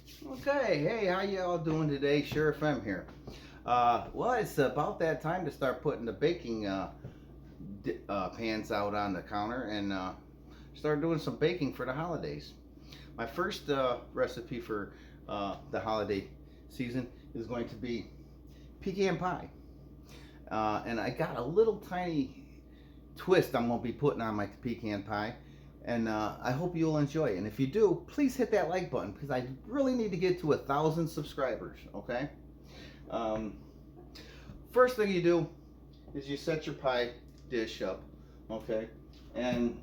Okay, hey, how y'all doing today? Sheriff M here. Well, it's about that time to start putting the baking pans out on the counter and start doing some baking for the holidays. My first recipe for the holiday season is going to be pecan pie. And I got a little tiny twist I'm going to be putting on my pecan pie. And I hope you'll enjoy it. And if you do, please hit that like button because I really need to get to 1,000 subscribers. Okay. Um, First thing you do is you set your pie dish up. Okay. And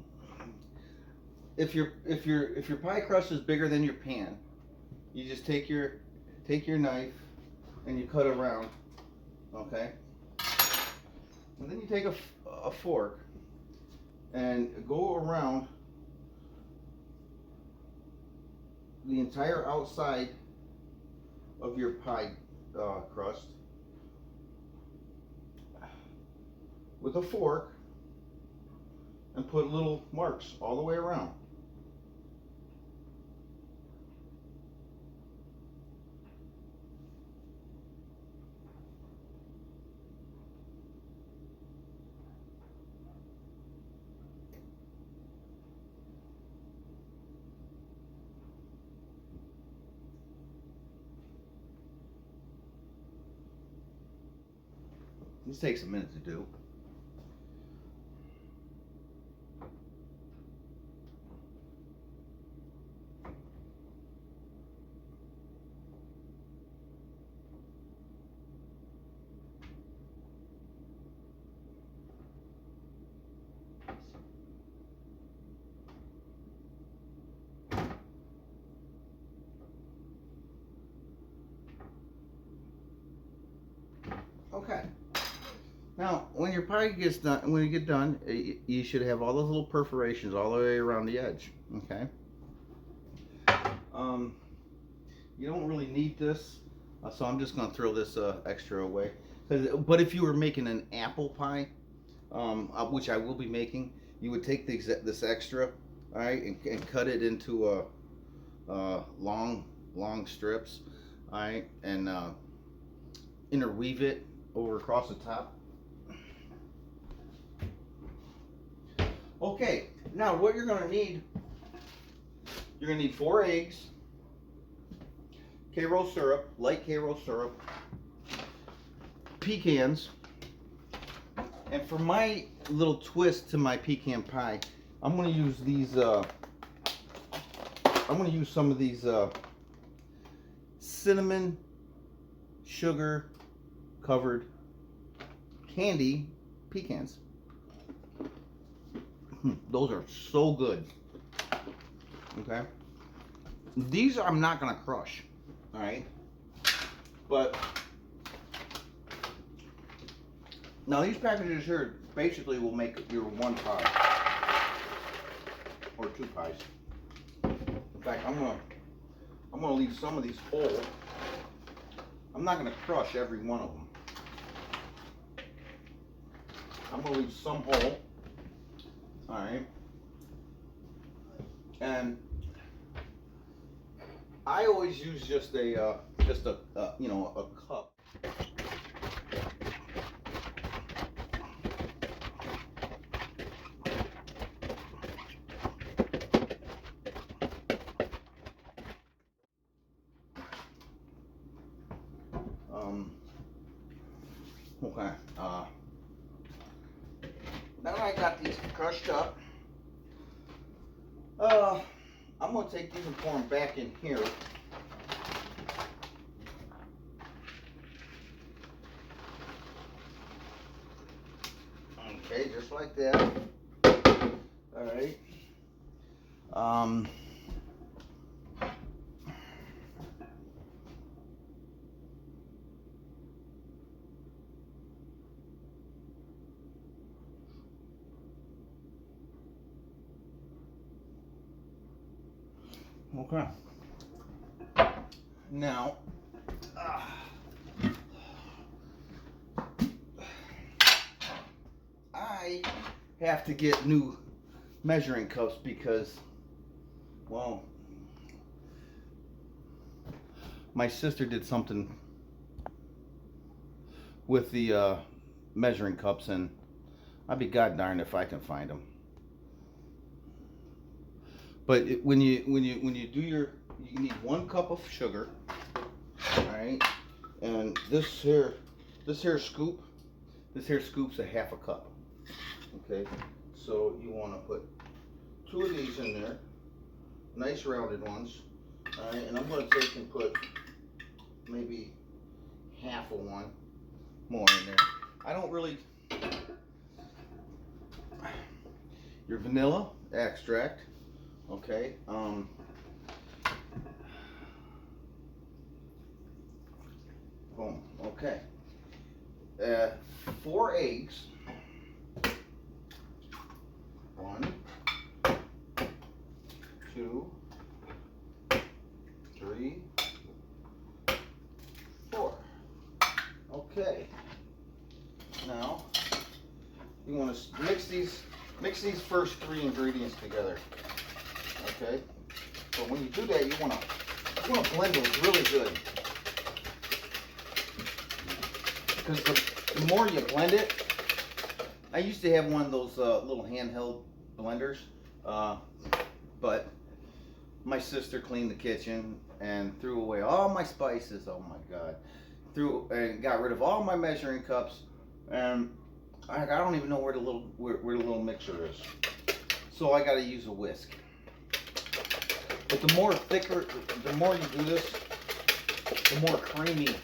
if your pie crust is bigger than your pan, you just take your knife and you cut around. Okay. And then you take a fork and go around the entire outside of your pie crust with a fork and put little marks all the way around. This takes a minute to do. Okay. Now, when your pie gets done, when you get done, you should have all those little perforations all the way around the edge. Okay. Um, you don't really need this, so I'm just gonna throw this extra away. But if you were making an apple pie, which I will be making, you would take this extra, all right, and cut it into long strips, all right, and interweave it over across the top. Okay, now what you're gonna need 4 eggs, Karo syrup, light Karo syrup, pecans, and for my little twist to my pecan pie, I'm gonna use these. I'm gonna use some of these cinnamon sugar covered candy pecans. Those are so good. Okay, these I'm not gonna crush. All right, but now these packages here basically will make your one pie or 2 pies. In fact, I'm gonna leave some of these whole. I'm not gonna crush every one of them. I'm gonna leave some whole. All right, and I always use just a a cup. Okay. Now I got these crushed up. I'm gonna take these and pour them back in here. Okay, just like that. All right. Okay. Now, I have to get new measuring cups because, well, my sister did something with the measuring cups, and I'd be god darned if I can find them. But when you do your, you need 1 cup of sugar, all right, and this here scoop, this here scoop's a 1/2 cup. Okay, so you want to put 2 of these in there, nice rounded ones. All right, and I'm going to take and put maybe 1/2 of one more in there. I don't really. Your vanilla extract, okay. Boom. Okay. 4 eggs. 1, 2, 3, 4. Okay. Now you want to mix these first 3 ingredients together. Okay. But when you do that, you want to blend those really good. Because the more you blend it, I used to have one of those little handheld blenders, but my sister cleaned the kitchen and threw away all my spices. Oh my God! And got rid of all my measuring cups, and I don't even know where the little mixer is. So I got to use a whisk. But the more you do this, the more creamy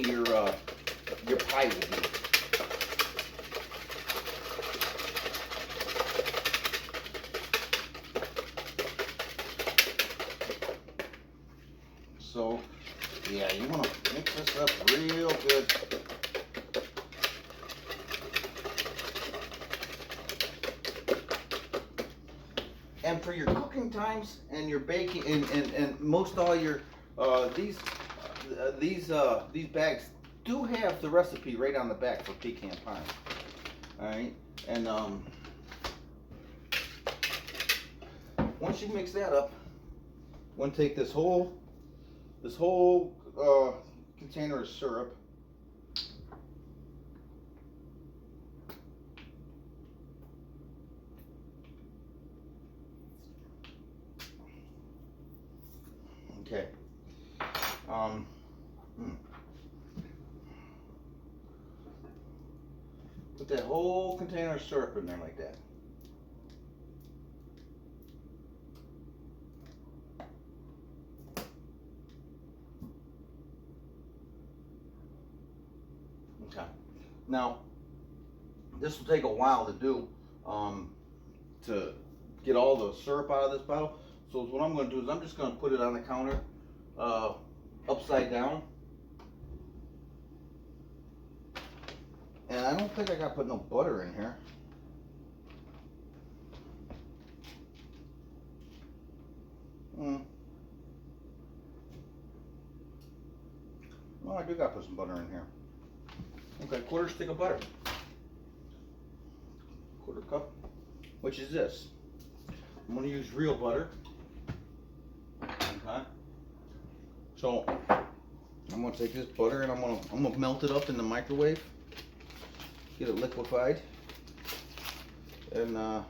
your pie will be. So, yeah, you want to mix this up real good. And for your cooking times and your baking and most all your these bags do have the recipe right on the back for pecan pie. All right, and once you mix that up, I'm going to take this whole container of syrup. Okay. Put that whole container of syrup in there like that. Okay. Now, this will take a while to do, to get all the syrup out of this bottle. So what I'm going to do is I'm just going to put it on the counter, upside down. And I don't think I got to put no butter in here. Well, I do got to put some butter in here. Okay, 1/4 stick of butter. 1/4 cup, which is this. I'm going to use real butter. Okay. So I'm going to take this butter and I'm going to melt it up in the microwave. Get it liquefied. And okay.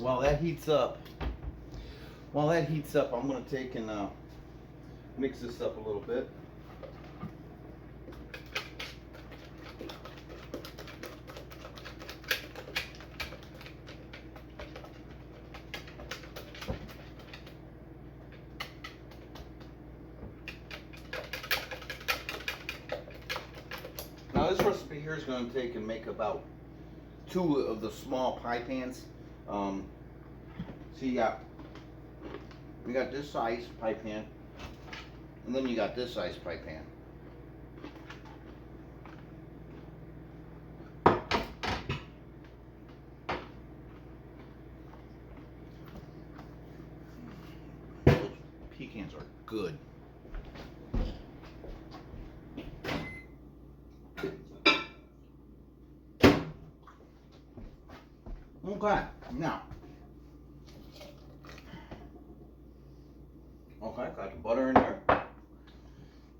While that heats up, I'm going to take and mix this up a little bit. Now this recipe here is going to take and make about 2 of the small pie pans. So you got this size pie pan, and then you got this size pie pan. pecans are good. Okay, now, okay, got the butter in there.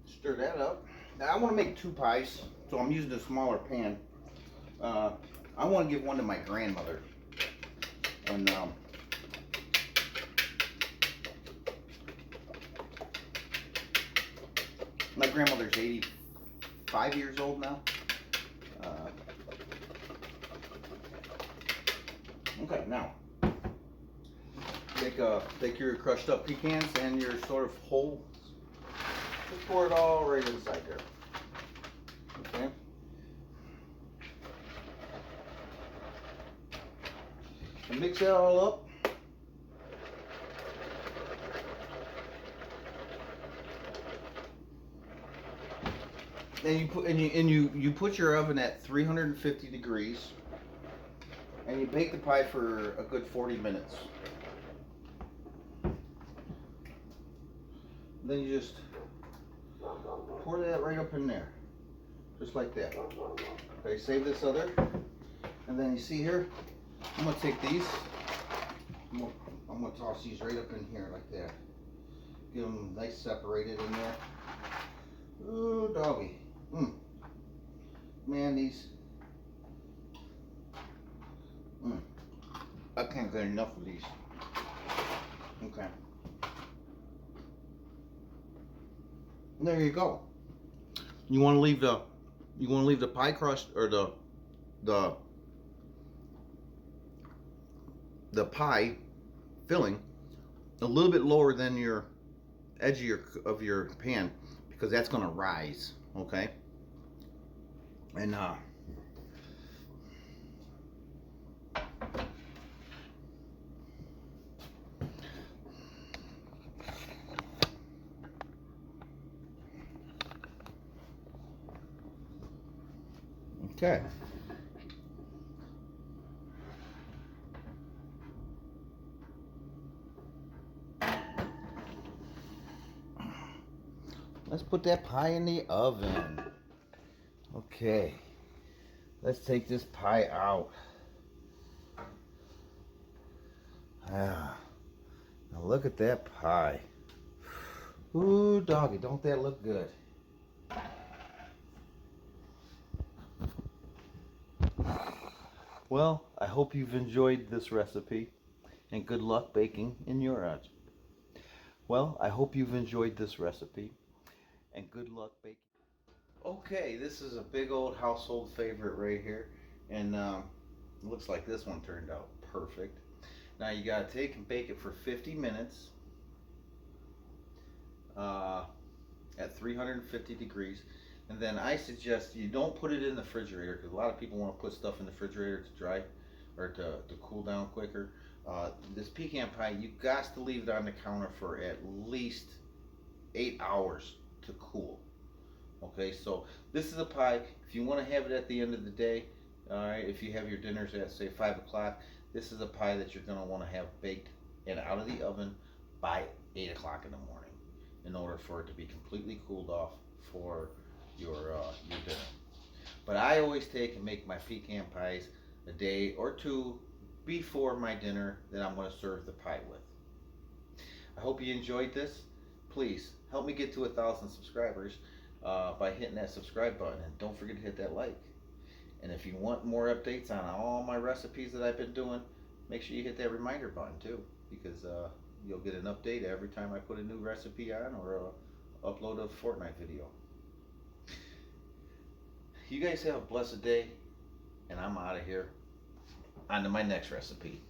Stir that up. Now I want to make 2 pies, so I'm using a smaller pan. I want to give one to my grandmother, and my grandmother's 85 years old now. Okay, now take your crushed up pecans and your sort of whole. Just pour it all right inside there. Okay. And mix that all up. And you put your oven at 350 degrees, and you bake the pie for a good 40 minutes. Then you just pour that right up in there, just like that. Okay, save this other, and then you see here, I'm gonna take these. I'm gonna toss these right up in here like that. Get them nice separated in there. Ooh, doggy. Man, these. I can't get enough of these. Okay. And there you go. You want to leave the pie crust or the pie filling a little bit lower than your edge of your pan, because that's going to rise. Okay. And okay. Let's put that pie in the oven. Okay. Let's take this pie out. Now look at that pie. Ooh, doggy, don't that look good? Well, I hope you've enjoyed this recipe, and good luck baking in your oven. Well, I hope you've enjoyed this recipe, and good luck baking. Okay, this is a big old household favorite right here, and it looks like this one turned out perfect. Now you gotta take and bake it for 50 minutes at 350 degrees. And then I suggest you don't put it in the refrigerator, because a lot of people want to put stuff in the refrigerator to dry or to cool down quicker. This pecan pie, you got to leave it on the counter for at least 8 hours to cool. Okay, so this is a pie. If you want to have it at the end of the day, all right, if you have your dinners at say 5 o'clock, this is a pie that you're going to want to have baked and out of the oven by 8 o'clock in the morning, in order for it to be completely cooled off for your dinner. But I always take and make my pecan pies a day or two before my dinner that I'm going to serve the pie with. I hope you enjoyed this. Please help me get to 1,000 subscribers by hitting that subscribe button, and don't forget to hit that like. And if you want more updates on all my recipes that I've been doing, make sure you hit that reminder button too, because you'll get an update every time I put a new recipe on or upload a Fortnite video. You guys have a blessed day, and I'm out of here. On to my next recipe.